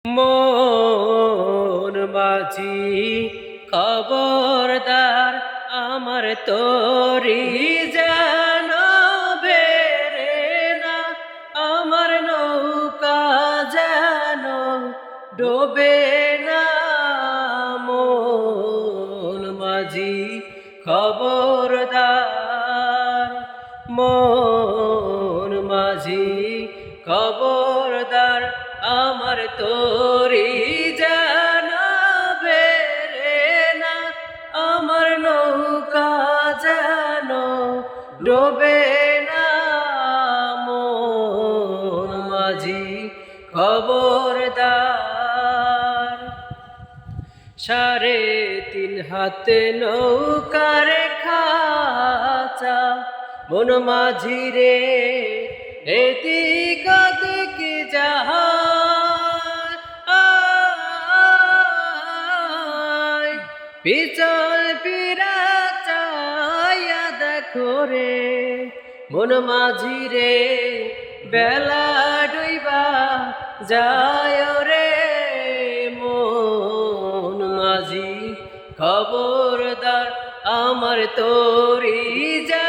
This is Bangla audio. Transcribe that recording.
মন মাঝি খবরদার, আমার তোরি যেন বেরে না, আমার নৌকা যেন ডোবে না। মন মাঝি খবরদার, মন মাঝি খবরদার, আমার তোরি যেন বেরে না, আমার নৌকা যেন ডোবে না। মন মাঝি খবরদার। 3.5 হাতে নৌকার খাঁচা, মন মাঝি রে এদিক ওদিক যায়, পিছল ফিরা চাইয়া দেখো রে, মন মাঝি রে বেলা ডুইবা যায় রে। মন মাঝি খবরদার, আমার তোরি যা